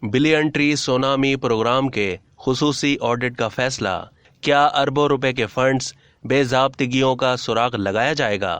Billion tree tsunami programme के खुसूसी audit का फैसला। क्या अरबों रुपए के फंड्स बेज़ाब्तिगियों का सुराग लगाया जाएगा?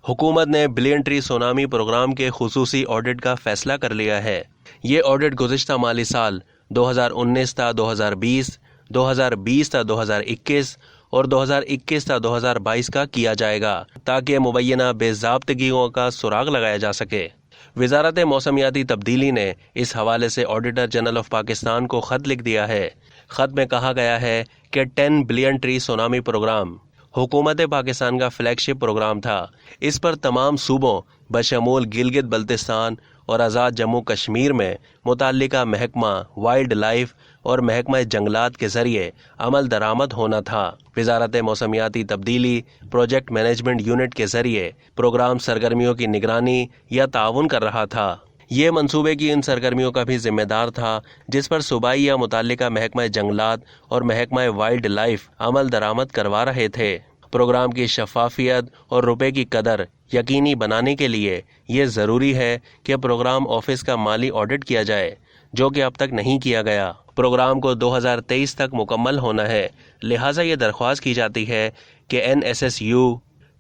हुकूमत ने बिलियन ट्री सोनामी प्रोग्राम के खुसूसी ऑडिट का फैसला कर लिया है। ये ऑडिट गुज़िश्ता माली साल 2019 था 2020, 2020 था 2021 और 2021 था 2022 का किया जाएगा, ताकि मुबैना बेज़ाब्तिगियों का सुराग लगाया जा सके। वज़ारत मौसमियाती तब्दीली ने इस हवाले से ऑडिटर जनरल ऑफ पाकिस्तान को ख़त लिख दिया है। ख़त में कहा गया है कि 10 बिलियन ट्री सोनामी प्रोग्राम हुकूमत पाकिस्तान का फ्लैगशिप प्रोग्राम था। इस पर तमाम सूबों बशमूल गिलगित बल्तिस्तान और आज़ाद जम्मू कश्मीर में मुतल्लिका महकमा वाइल्ड लाइफ और महकमा जंगलात के ज़रिए अमल दरामद होना था। वज़ारत मौसमियाती तब्दीली प्रोजेक्ट मैनेजमेंट यूनिट के ज़रिए प्रोग्राम सरगर्मियों की निगरानी या ताउन कर रहा था। ये मंसूबे की इन सरगर्मियों का भी जिम्मेदार था जिस पर सूबाई या मुतल्लिका महकमा जंगलात और महकमा वाइल्ड लाइफ अमल दरामद करवा रहे थे। प्रोग्राम की शफाफियत और रुपए की कदर यकीनी बनाने के लिए ये ज़रूरी है कि प्रोग्राम ऑफिस का माली ऑडिट किया जाए, जो कि अब तक नहीं किया गया। प्रोग्राम को 2023 तक मुकम्मल होना है, लिहाजा ये दरख्वास्त की जाती है कि NSSU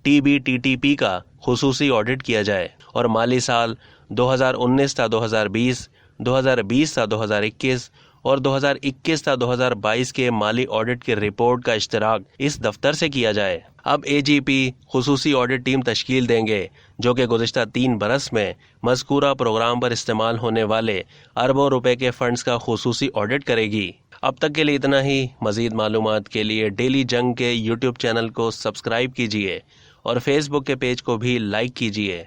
TBTTP का खुसूसी ऑडिट किया जाए और माली साल 2019 था 2020, 2020 था 2021 और 2021 था 2022 के माली ऑडिट की रिपोर्ट का इश्तराक इस दफ्तर से किया जाए। अब AGP खुसूसी ऑडिट टीम तश्कील देंगे, जो कि गुज़िश्ता 3 बरस में मज़कूरा प्रोग्राम पर इस्तेमाल होने वाले अरबों रुपए के फंड्स का खुसूसी ऑडिट करेगी। अब तक के लिए इतना ही। मज़ीद मालूमात के लिए डेली जंग के YouTube चैनल को सब्सक्राइब कीजिए और फेसबुक के पेज को भी लाइक कीजिए।